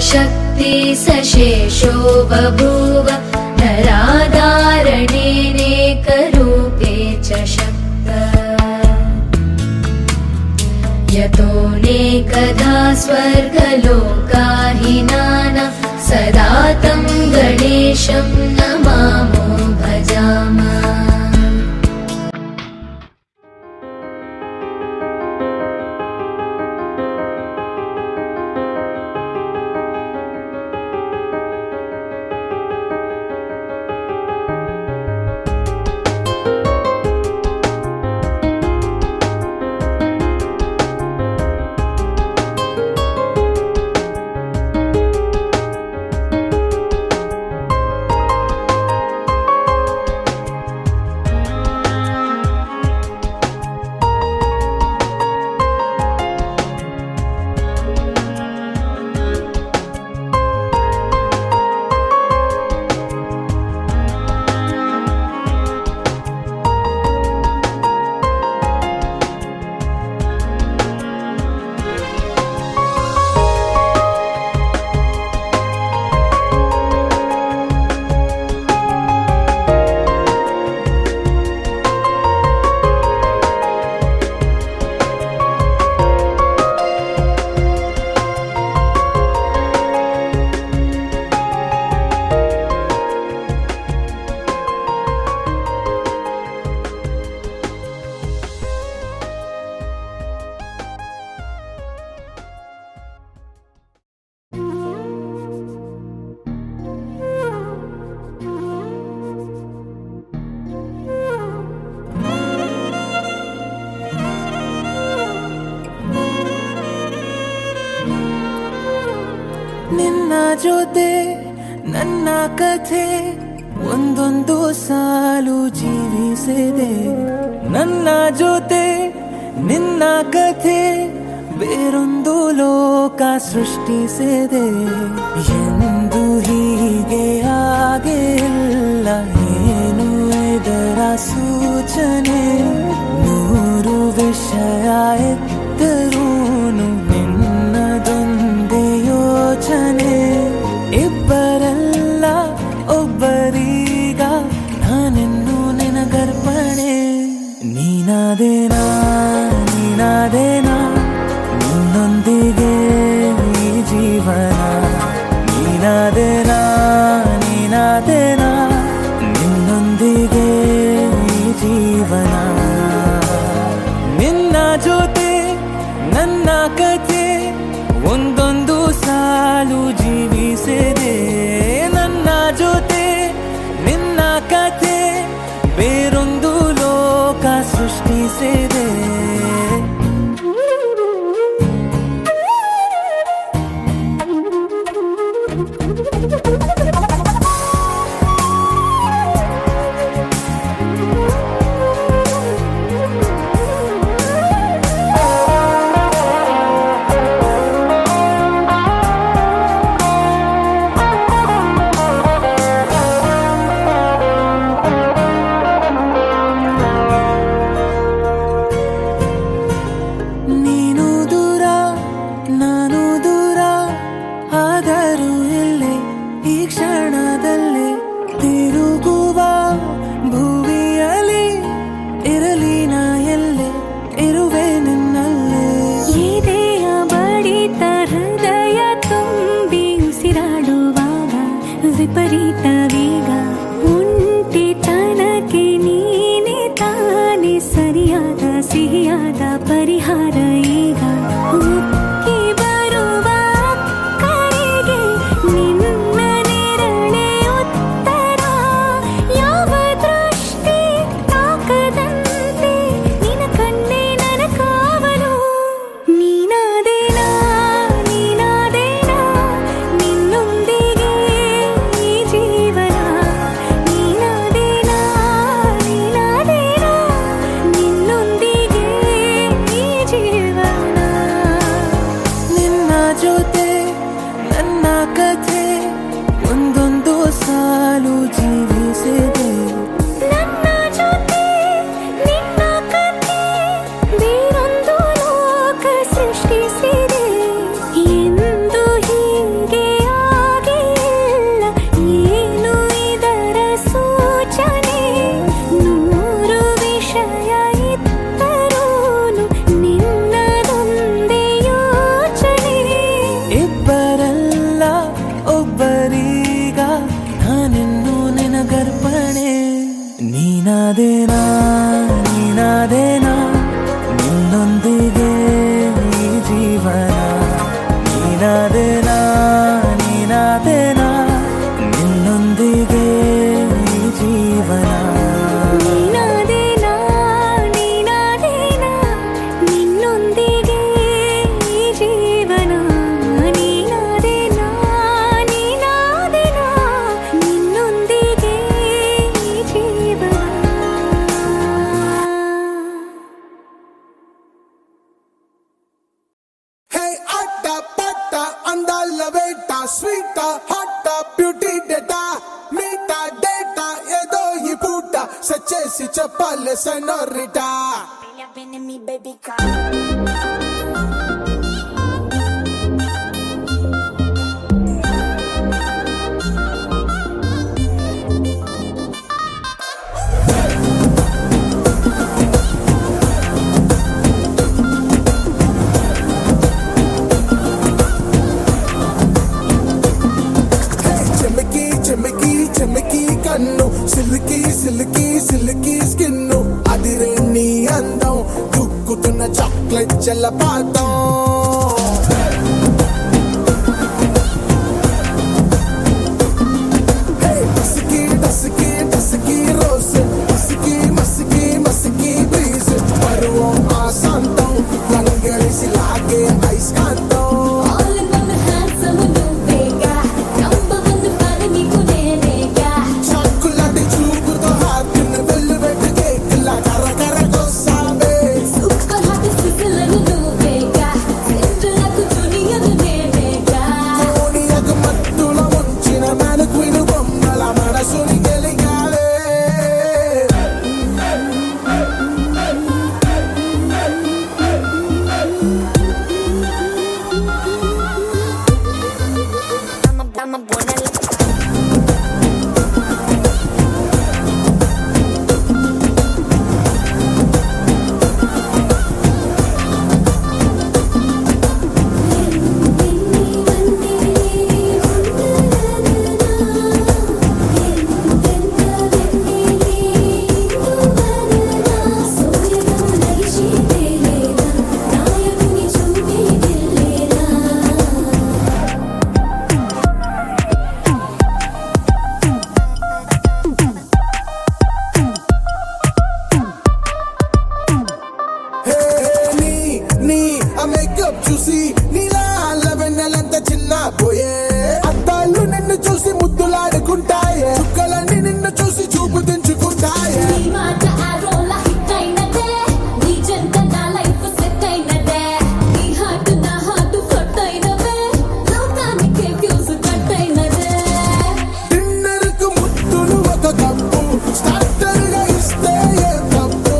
शक्ति सशेषो बभूव नराधारणेनेकरूपे च शक्त यतोऽनेकधा स्वर्गलोकाहिनानां सदा तं गणेशं नमामो भजामः। ನಿನ್ನ ಜೊತೆ ನನ್ನ ಕಥೆ ಒಂದೊಂದು ಸಾಲು ಜೀವಿಸಿದೆ. ನನ್ನ ಜೊತೆ ನಿನ್ನ ಕಥೆ ಬೇರೊಂದು ಲೋಕ ಸೃಷ್ಟಿಸಿದೆ. ಎಂದು ಹೀಗೆ ಆಗಿಲ್ಲ, ಏನು ಇದರ ಸೂಚನೆ? ನೂರು ವಿಷಯ ಎತ್ತರೂನು ನಿನ್ನದೊಂದೇ ಯೋಚನೆ. ಇಬ್ಬರಲ್ಲ ಒಬ್ಬರೀಗ ನಾನೆನ್ನು ನಿನಗರ್ಪಣೆ. ನೀನಾದೇನಾ ನೀನಾದೇನಾ ನಿನ್ನೊಂದಿಗೆ ಈ ಜೀವನ. ನೀನಾದೇನಾ ನೀನಾದೇನಾ ನಿನ್ನೊಂದಿಗೆ ಈ ಜೀವನ. ನಿನ್ನ ಜೊತೆ ನನ್ನ ಕಥೆ ಒಂದೊಂದು ಸಾಲು ಜೀವಿಸಿದೆ. ನನ್ನ ಜೊತೆ ನಿನ್ನ ಕಥೆ ಬೇರೊಂದು ಲೋಕ ಸೃಷ್ಟಿಸಿದೆ. ವಿಪರೀತ ವೇಗ ಒಂಟಿತನಕ್ಕೆ ನೀನೆ ತಾನೆ ಸರಿಯಾದ ಸಿಹಿಯಾದ ಪರಿಹಾರ ಈಗ. ಉಕ್ಕಿ ಬರುವ ಕರೆಗೆ ನಿನ್ನ ನೆರಳೆ ಉತ್ತರ. ಯಾವ ದೃಷ್ಟಿ ತಾಕದಂತೆ ನಿನ ಕಣ್ಣೆ ನನ್ನ ಕಾವಲು. ನೀನಾದೇನಾ ನೀನಾದೇನಾ ನಿನ್ನೊಂದಿಗೆ ಈ ಜೀವನ. ನೀನಾದೇನಾ ನೀನಾದೇನಾ ನಿನ್ನೊಂದಿಗೆ ಈ ಜೀವನ. స్వీటా హాటా బ్యూటీ డేటా మీటా డేటా ఏదో ఈ పూట సెట్ చేసి చెప్పాలి సెనోరిటా చెమ్మకి చెమ్మకి చెమ్మకి కన్ను సిల్కి సిల్కి సిల్కి స్కిన్ను అదిరే నీ అందం దుక్కుతున్న చాక్లెట్ జలపాతం మసికి డసికి డసికి రోస్ మసికి మసికి మసికి బ్రీజ్ పరువం ఆశాంతం లంగేసి లాగే ఐస్కాంతం చాకులాంటి చూపుతో హార్ట్ని వెల్లువెట్టు కేక్లా కర్ర కొస్సావే కోణియకు మత్తుల ఉంచిన మనకును బొమ్మల మనసుని గెలిగావే హే నీ ఆ మేకప్ చూసి నీలా వెన్నెలంత చిన్న పోయే అద్దాలు నిన్ను చూసి ముద్దులాడుకుంటాయే చుక్కలన్నీ నిన్ను చూసి చూపు తెంచుకుంటాయే డిన్నర్కు ముద్దులు ఒక కప్పు స్టార్టర్గా ఇస్తే ఏ తప్పు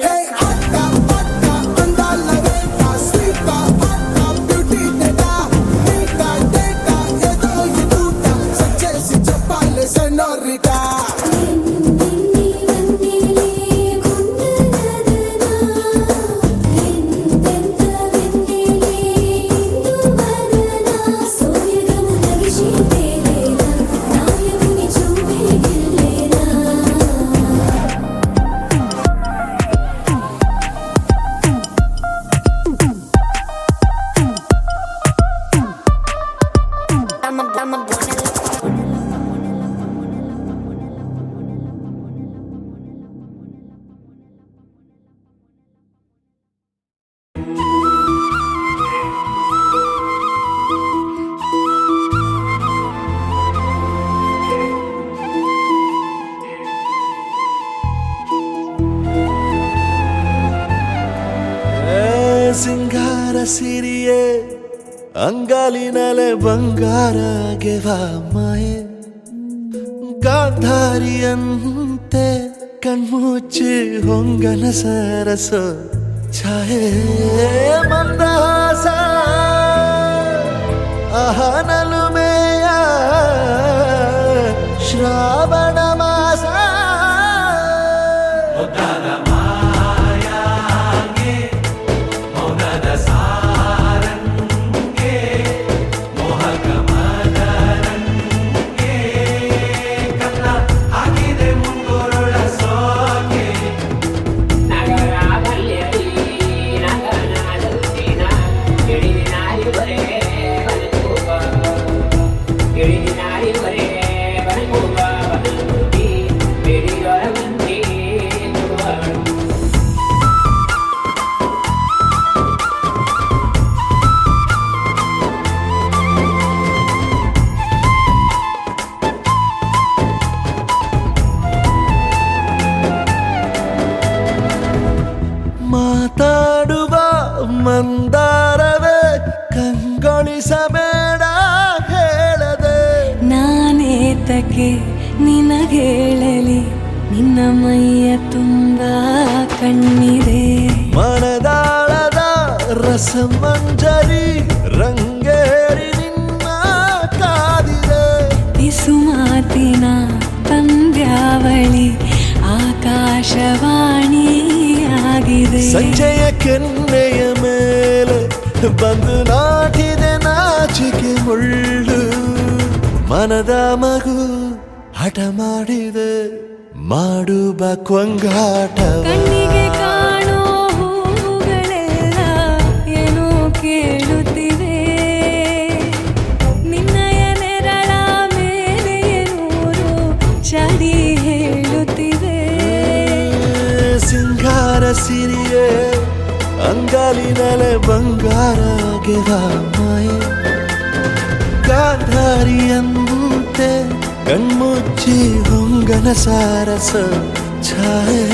హే అట్టా పట్టా అందాల వేట స్వీటా హాటా బ్యూటీ డేటా మీటా డేటా ఏదో ఈ పూట సెట్ చేసి చెప్పాలి సెనోరిటా ಸಿಂಗಾರ ಸಿರಿಯೇ ಅಂಗಾಲಿನಲೆ ಬಂಗಾರಗೆವ ಮಾಯೆ ಗಾಂಧಾರಿಯಂತೆ ಕಣ್ಮುಚ್ಚಿ ಹೊಂಗನ ಸರಸ ಛಾಯೆ ಮಂದಹಾಸ ಅಹನಲು ಮೇಯ ಶ್ರಾವಣ ಮಾಸ ನಗರ ಬಲ್ಯಡಿ ನಗನಾಡುತ್ತಿನ ಮಂದಾರವೇ ಕಂಗೊಳಿಸಬೇಡ ಹೇಳದೆ ನಾನೇತಕ್ಕೆ ನಿನಗೇಳಲಿ ನಿನ್ನ ಮೈಯ ತುಂಬ ಕಣ್ಣಿದೆ ಮನದಾಳದ ರಸಮಂಜರಿ ರಂಗೇರಿ ನಿನ್ನ ಕಾದಿದೆ ಬಿಸು ಮಾತಿನ ಪಂದ್ಯಾವಳಿ ಆಕಾಶವಾಣಿಯಾಗಿದೆ ಸಂಜೆಯ ಕೆನ್ನೆಯ ಮೇಲೆ ಬಂದು ನಾಟಿದೆ ನಾಚಿಕೆ ಮುಳ್ಳು ಮನದ ಮಗು ಹಠ ಮಾಡಿದೆ ಮಾಡುವ ಕೊಂಗಾಟವ ಕಣ್ಣಿಗೆ ಕಾಣೋ ಹೂಗಳೆಲ್ಲ ಏನೋ ಕೇಳುತ್ತಿವೆ ನಿನ್ನಯ ನೆರಳ ಮೇಲೆ ನೂರು ಚಡಿ ಹೇಳುತ್ತಿವೆ ಸಿಂಗಾರ ಸಿರಿಯೇ ಅಂಗಾಲಿನಲೆ ಬಂಗಾರ ಗೆದ ಮಾಯೆ ಗಾಂಧಾರಿಯಂತೆ ಕಣ್ಮುಚ್ಚಿ ಹೊಂಗನ ಸಾರಸ ಛಾಯೆ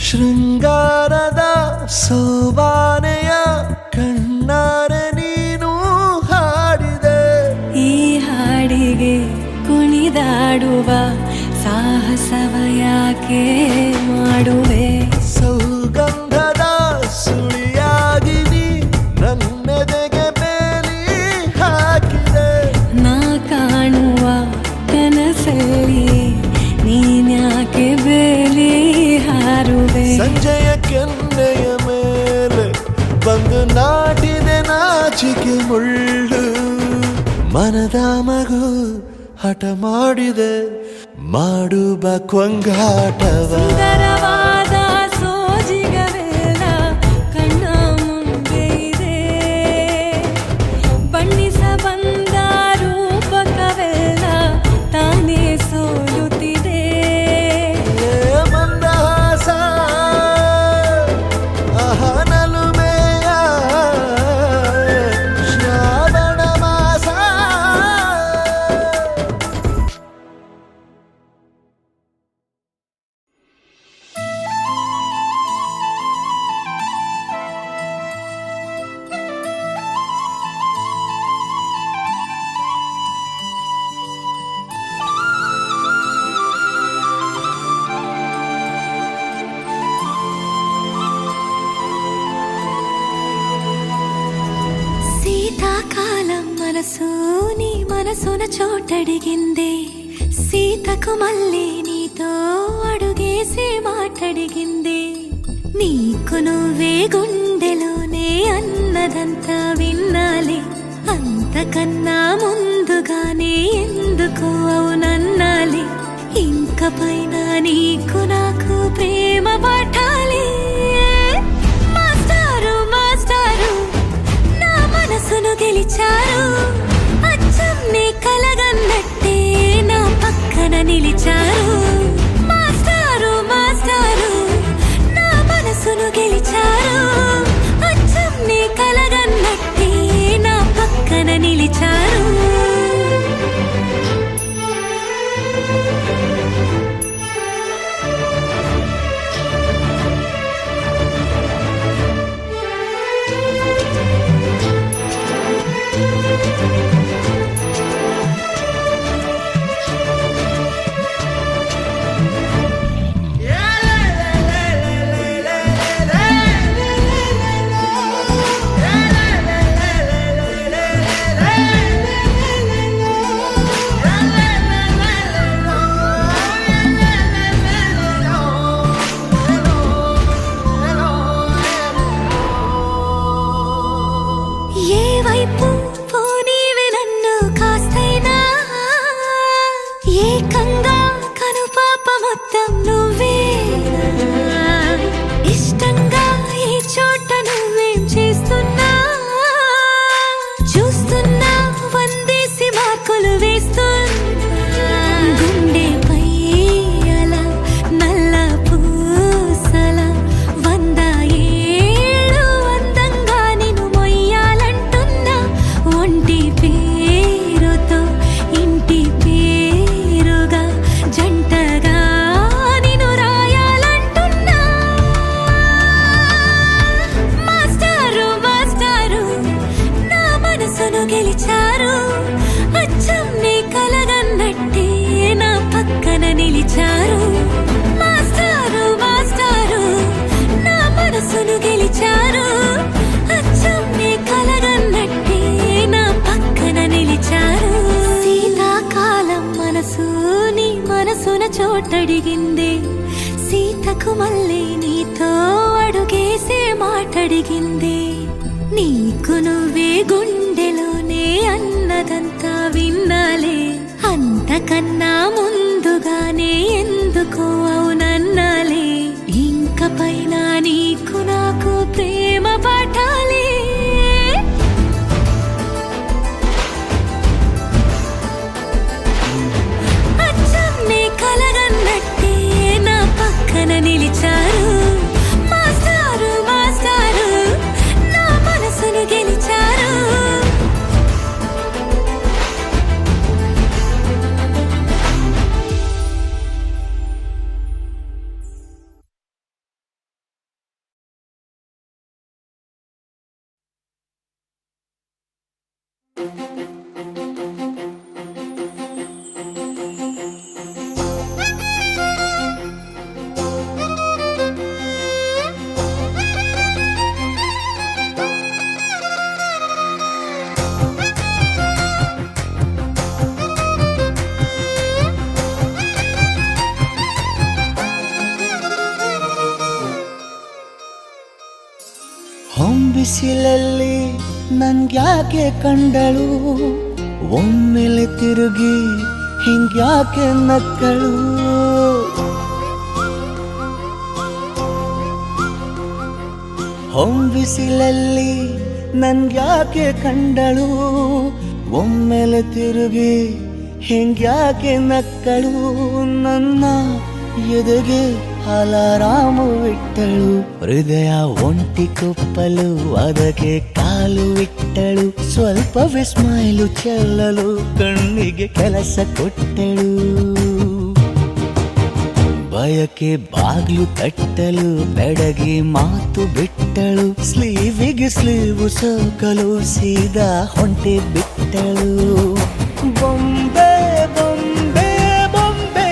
ಶೃಂಗಾರದ ಸೋಬಾನೆಯ ಕಣ್ಣಾರೆ ನೀನು ಹಾಡಿದೆ ಈ ಹಾಡಿಗೆ ಕುಣಿದಾಡುವ ಸಾಹಸವ ಯಾಕೆ ಮಾಡುವೆ ಸೌಗಂಧದ ಸುಳಿಯಾಗಿ ನೀ ನನ್ನೆದೆಗೆ ಬೇಲಿ ಹಾಕಿದೆ ನಾ ಕಾಣುವ ಕನಸಲ್ಲಿ ನೀನ್ಯಾಕೆ ಬೇಲಿ ಹಾರುವೆ ಸಂಜೆಯ ಕೆನ್ನೆಯ ಮೇಲೆ ಬಂದು ನಾಟಿದೆ ನಾಚಿಕೆ ಮುಳ್ಳು ಮನದ ಮಗು ಹಠ ಮಾಡಿದೆ ಮಾಡುವ ಕೊಂಗಾಟವ ಸುಂದರವಾದ ಸೋಜಿಗವೆಲ್ಲ ಕಣ್ಣ ಮುಂದೆ ಇದೆ ಬಣ್ಣಿಸ ಬಂದ ರೂಪಕವೆಲ್ಲ ತಾನೇ ಸೋಲುತ್ತಿದೆ ಮಂದಹಾಸ ಅಹನಲುಮೆಯ ಶ್ರಾವಣ ಮಾಸ శీతాకాలం మనసు నీ మనసున చోటడిగిందే సీతకు మళ్ళీ నీతో అడుగేసి మాటడిగిందే నీకు నువ్వే గుండెలోనే అన్నదంతా విన్నాలి అంతకన్నా ముందుగానే ఎందుకు అవునన్నాలి ఇంక పైన నీకు నాకు ప్రేమ పట్టాలి మాస్టారు మాస్టారు నా మనసును గెలిచారు అచ్చం నీ కలగన్నట్టే నా పక్కన నిలిచారు మాస్టారు మాస్టారు నా మనసును గెలిచారు అచ్చం నీ కలగన్నట్టే నా పక్కన నిలిచారు చోటడిగిందే సీతకు మళ్ళీ నీతో అడుగేసే మాటడిగిందే నీకు నువ్వే గుండెలోనే అన్నదంతా విన్నాలే అంతకన్నా ముందుగానే ఎందుకో అవునన్నాలే ఇంక పైన నీకు నాకు ప్రేమ పాఠాలే అచ్చమ్మే కలగన్నట్టే నా పక్కన నిలిచారు మాస్టారు మాస్టారు నా మనసును గెలిచారు ಹೊಂಬಿಸಿಲಲ್ಲಿ ನನ್ಗ್ಯಾಕೆ ಕಂಡಳು ಒಮ್ಮೆಲೆ ತಿರುಗಿ ಹಿಂಗ್ಯಾಕೆ ನಕ್ಕಳು ಹೊಂಬಿಸಿಲಲ್ಲಿ ನನ್ಗ್ಯಾಕೆ ಕಂಡಳು ಒಮ್ಮೆಲೆ ತಿರುಗಿ ಹಿಂಗ್ಯಾಕೆ ನಕ್ಕಳು ನನ್ನ ಎದೆಗೆ ಅಲಾರಾಮು ಇಟ್ಟಳು ಹೃದಯ ಒಂಟಿ ಕೊಪ್ಪಲು ಅದಕ್ಕೆ ಕಾಲು ಇಟ್ಟಳು ಸ್ವಲ್ಪವೇ ಸ್ಮೈಲು ಚೆಲ್ಲಲು ಕಣ್ಣಿಗೆ ಕೆಲಸ ಕೊಟ್ಟಳು ಬಯಕೆ ಬಾಗ್ಲು ತಟ್ಟಲು ಬೆಡಗಿ ಮಾತು ಬಿಟ್ಟಳು ಸ್ಲೀವಿಗೆ ಸ್ಲೀವು ಸೋಕಲು ಸೀದಾ ಹೊಂಟೆ ಬಿಟ್ಟಳು ಬೊಂಬೆ ಬೊಂಬೆ ಬೊಂಬೆ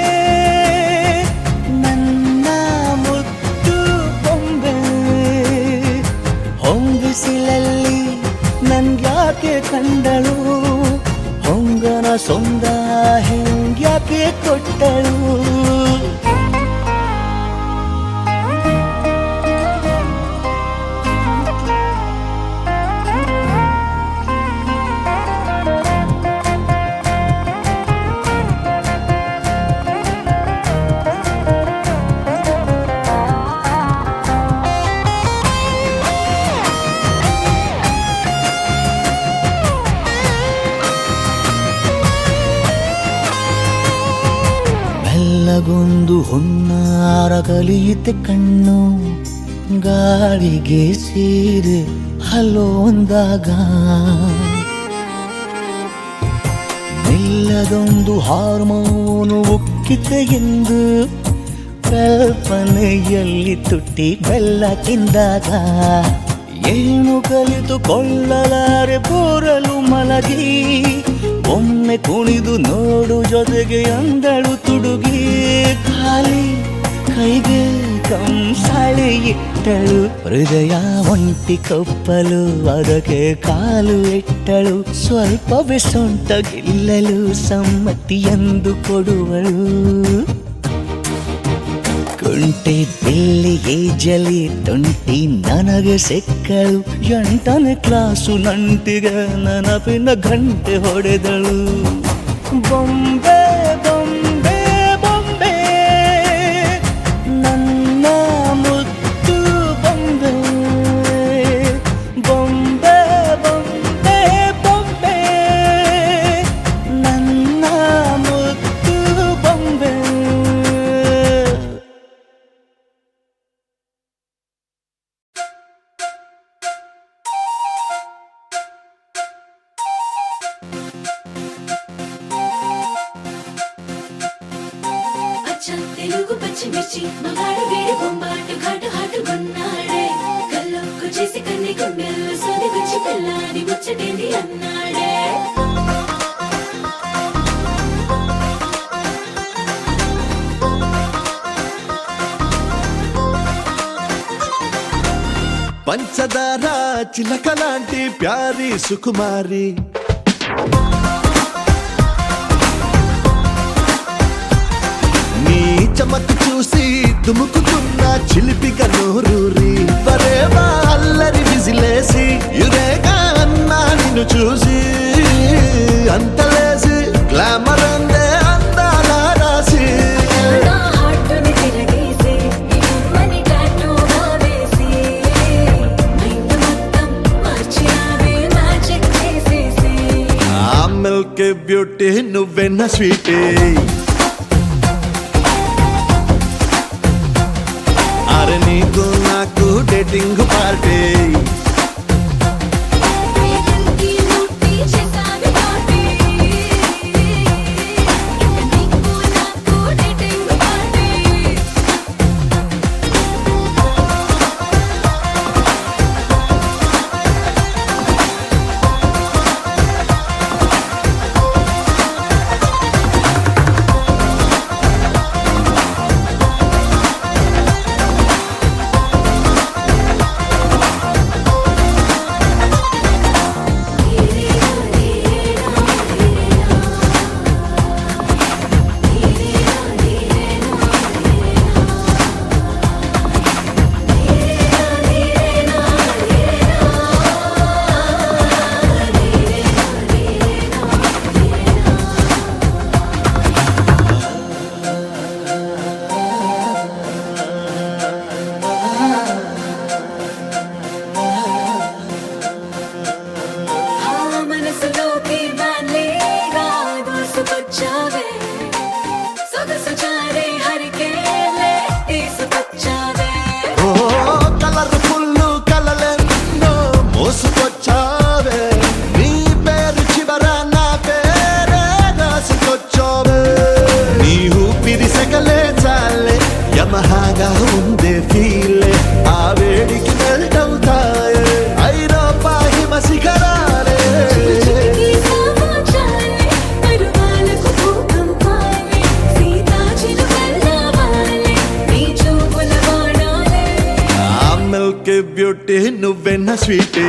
ನನ್ನ ಮುದ್ದು ಬೊಂಬೆ ಹೊಂಬಿಸಿಲಲ್ಲಿ ನನ್ಗ್ಯಾಕೆ ಕಂಡಳು ಹೊಂಗನ ಸೊಂದ ಹೆಂಗ್ಯಾಕೆ ಕೊಟ್ಟಳು ಗೊಂದು ಹುನ್ನಾರ ಕಲಿಯುತ್ತೆ ಕಣ್ಣು ಗಾಳಿಗೆ ಸೀರೆ ಹಲೋ ಅಂದಾಗ ನಿಲ್ಲದೊಂದು ಹಾರ್ಮೋನು ಉಕ್ಕಿತೆ ಎಂದು ಕಲ್ಪನೆಯಲ್ಲಿ ತುಟ್ಟಿ ಬೆಲ್ಲ ತಿಂದಾಗ ಏನು ಕಲಿತುಕೊಳ್ಳಲಾರೆ ಬೋರಲು ಮಲಗಿ ಒಮ್ಮೆ ಕುಣಿದು ನೋಡು ಜೊತೆಗೆ ಅಂದಳು ತುಡುಗಿ ಖಾಲಿ ಕೈಗೆ ಕಂಸಾಳೆ ಇಟ್ಟಳು ಹೃದಯ ಒಂಟಿ ಕಪ್ಪಲು ಅದಕ್ಕೆ ಕಾಲು ಇಟ್ಟಳು ಸ್ವಲ್ಪವೇ ಸೊಂಟ ಗೆಲ್ಲಲು ಸಮ್ಮತಿ ಎಂದು ಕೊಡುವಳು ಕುಂಟೆ ಬಿಲ್ಲಿಗೆ ಜಲಿ ತುಂಟಿ ನನಗೆ ಸಿಕ್ಕಳು 8ನೇ ಕ್ಲಾಸು ನಂಟಿಗೆ ನೆನಪಿನ ಗಂಟೆ ಹೊಡೆದಳು ಬೊಂಬೆ ಬೊಂಬೆ ಬೊಂಬೆ ನನ್ನ ಮುದ್ದು ಬೊಂಬೆ ಬೊಂಬೆ ಬೊಂಬೆ ಬೊಂಬೆ ನನ್ನ ಮುದ್ದು ಬೊಂಬೆ తెలుగు పచ్చిమిర్చి మగాడు వీడి బొంబాటు ఘాటు హాటు గున్నాడే కళ్ళొక్కు చేసి కన్ని గుండెల్లో సోది గుచ్చి పిల్లాని ముచ్చటేంది అన్నాడే పంచదార చిలకలాంటి ప్యారి సుకుమారి నీ దుముకుతున్న చిలిపిగా నోరూరి పరేవా అల్లరి విజిలేసి యురేగా అన్నా నిన్ను చూసి అంతలేసి గ్లామర్ అందే అందాల రాసి నా హార్ట్ని తిరగేసి ఇమ్మని టాటూగా వేసి మైండ్ మొత్తం మార్చినావే మ్యాజిక్ చేసేసి ఆ మిల్క్ బ్యూటీ నువ్వెన్న స్వీటే అరే నీకు నాకు డేటింగ్ పార్టీ వేగంకి ముట్టి చేసావి పార్టీ నీకు నాకు డేటింగ్ పార్టీ మనసులోకి బాలేగా దూసుకొచ్చావే సొగసు చారే హరికేలే తీసుకొచ్చావే ఓ కలర్ఫుల్ కలలెన్నో మోసుకొచ్చావే నీ పేరు చివర నా పేరే రాసుకొచ్చావే నీ ఊపిరి సెగలే చాలే యమహాగా ఉందే ఫీలే ఆ వేడికి మెల్ట్ అవుతాయే ఐరోపా హిమ శిఖరాలే చిటికి సమాచాలే పరువాలకు భూకంపాలే సీతాచిలుకల్లావాలే నీ చూపుల వాడాలే ఆ మిల్క్ బ్యూటీ నువ్వెన్న స్వీటే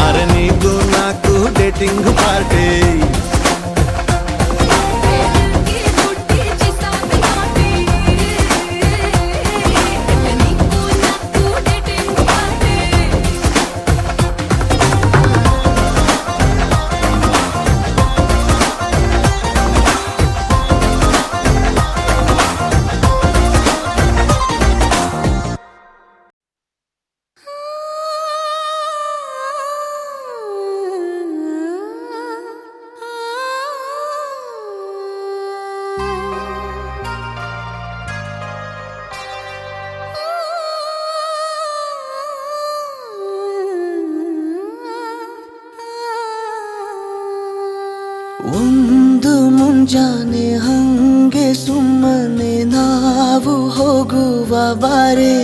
అరే నీకు నాకు డేటింగ్ పార్టీ వేగంకి ముట్టి చేసావి పార్టీ నీకు నాకు డేటింగ్ పార్టీ ಒಂದು ಮುಂಜಾನೆ ಹಂಗೆ ಸುಮ್ಮನೆ ನಾವು ಹೋಗುವ ಬಾರೆ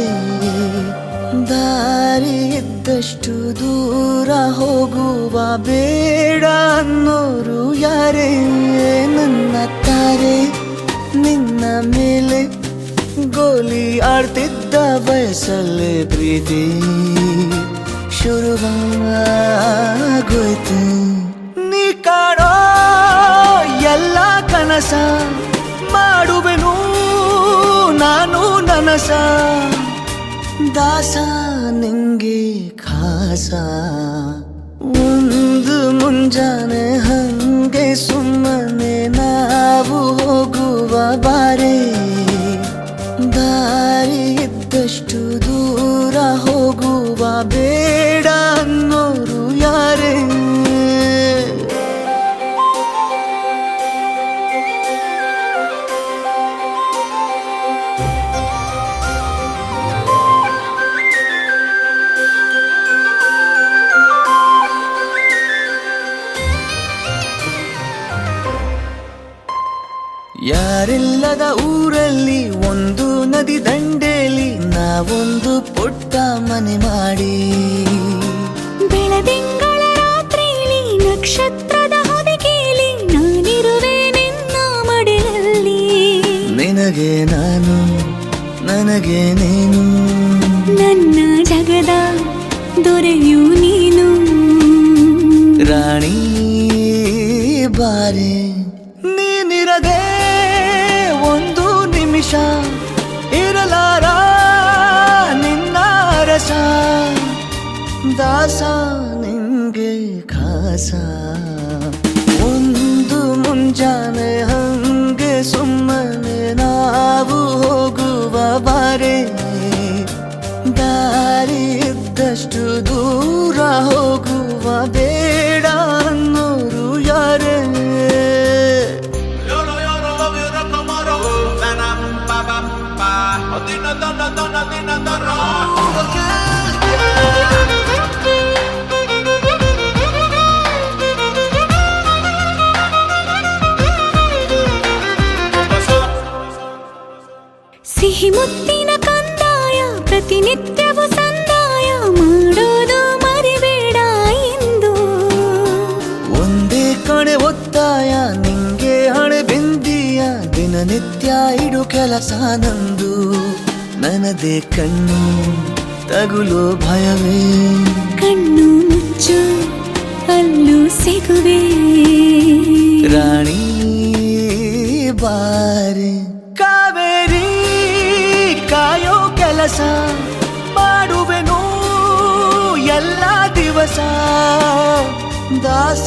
ದಾರಿ ಇದ್ದಷ್ಟು ದೂರ ಹೋಗುವ ಬೇಡ ಅನ್ನೋರು ಯಾರೇ ನನ್ನ ತಾರೆ ನಿನ್ನ ಮೇಲೆ ಗೋಲಿ ಆಡ್ತಿದ್ದ ವಯಸ್ಸಲ್ಲೇ ಪ್ರೀತಿ ಶುರುವಾಗೋಯ್ತು ನೀ ಕಾಣೋ ಎಲ್ಲ ಕನಸ ಮಾಡುವೆನು ನಾನು ನನಸ ದಾಸ ನಿಂಗೆ ಖಾಸ ಒಂದು ಮುಂಜಾನೆ ಹಂಗೆ ಸುಮ್ಮನೆ ನಾವು ಹೋಗುವ ಬಾರೆ ದಾರಿ ಇದ್ದಷ್ಟು ದೂರ ಹೋಗುವ ಬೇಡ ಅನ್ನೋರು ಯಾರೇ ಯಾರಿಲ್ಲದ ಊರಲ್ಲಿ ಒಂದು ನದಿ ದಂಡೆಯಲ್ಲಿ ನಾವೊಂದು ಪುಟ್ಟ ಮನೆ ಮಾಡಿ ಬೆಳದಿಂಗಳ ರಾತ್ರಿಲಿ ನಕ್ಷತ್ರದ ಹೊದಿಕೆಯಲ್ಲಿ ನಾನಿರುವೆ ನಿನ್ನ ಮಡಿಲಲ್ಲಿ ನಿನಗೆ ನಾನು ನನಗೆ ನೀನು ನನ್ನ ಜಗದ ದೊರೆಯು ನೀನು ರಾಣಿ ಬಾರೆ ನೀನಿರದ ದಾಸ ನಿಂಗೆ ಖಾಸ ಒಂದು ಮುಂಜಾನೆ ಹಂಗೆ ಸುಮ್ಮನೆ ನಾವು ಹೋಗುವ ಬಾರೆ ದಾರಿ ಇದ್ದಷ್ಟು ದೂರ ಹೋಗುವ ಬೇಡ ಅನ್ನೋರು ಯಾರೇ ಸಿಹಿ ಮುತ್ತಿನ ಕಂದಾಯ ಪ್ರತಿನಿತ್ಯವೂ ಸಂದಾಯ ಮಾಡೋದು ಮರಿಬೇಡ ಎಂದು ಒಂದೇ ಕಡೆ ಒತ್ತಾಯ ನಿಂಗೆ ಹಣೆ ಬಿಂದಿಯ ದಿನನಿತ್ಯ ಇಡು ಕೆಲಸ ನಂದು ನನ್ನದೇ ಕಣ್ಣು ತಗುಲೋ ಭಯವೇ ಕಣ್ಣು ಮುಚ್ಚು ಅಲ್ಲೂ ಸಿಗುವೆ ರಾಣಿ ಬಾರೆ ಕಾವೇರಿ ಕಾಯೋ ಕೆಲಸ ಮಾಡುವೆನು ಎಲ್ಲ ದಿವಸ ದಾಸ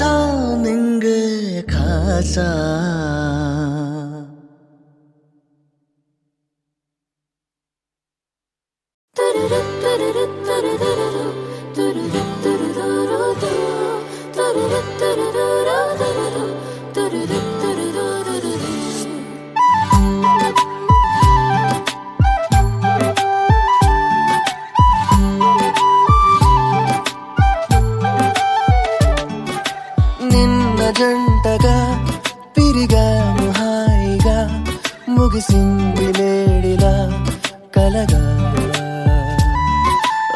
ನಿಂಗೆ ಖಾಸ నిన్న జంటగా తిరిగాను హాయిగా ముగిసింది లేడిలా కలగా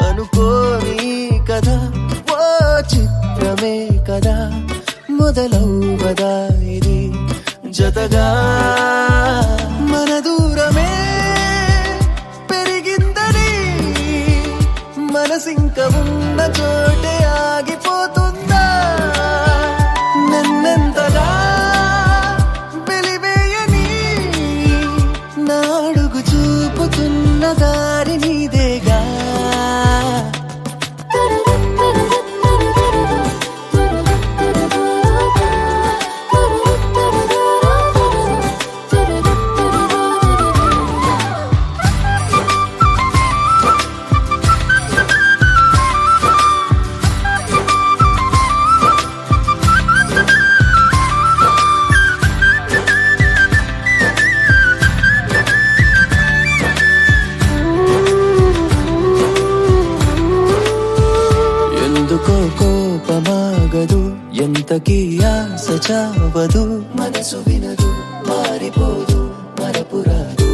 అనుకోని కదా ఓ చిత్రమే కదా మొదలవువదా ఇది జతగా మన దూరమే పెరిగిందని మనసింక ఉన్న చోటే ఆగిపోతుందా నన్నంతగా వెలివేయని నాడుగు చూపుతున్న దారి నీదేగా ఎందుకో కోపమాగదు ఎంతకీ ఆశ చావదు మనసు వినదు మారిపోదు మరపురాదు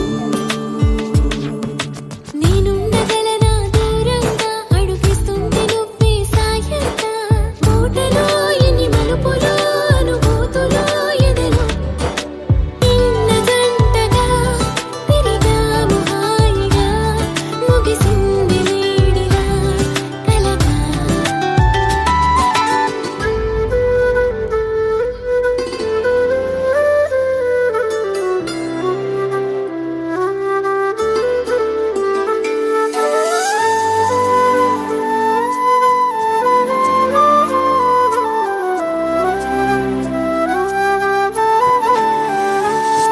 నేనుండగలనా దూరంగా అడుగిస్తుంది నువ్వే సాయంగా మూటలో ఎన్ని మలుపులో అనుభూతులో ఎదలో నిన్న జంటగా తిరిగాము హాయిగా ముగిసింది వేడిగా కలగా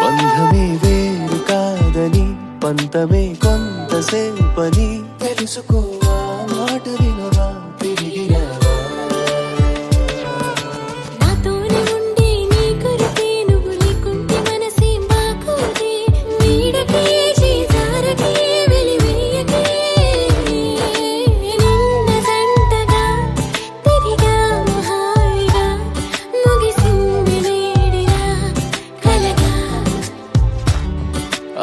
బంధమే వేరు కాదని పంతమే కొంతసేపని తెలుసుకోవా మాట వినవా తిరిగి రావా నాతోనే ఉండి నీ కొరకే నువ్వు లేకుంటే మనసే బాగుంది నీడకే చేజారకే వెలివేయకే నిన్న జంటగా తిరిగాము హాయిగా ముగిసింది వేడిగా కలగా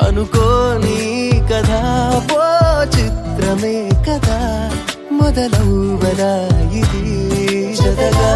అనుకోని కదా ఓ చిత్రమే కదా మొదలవువదా ఇది జతగా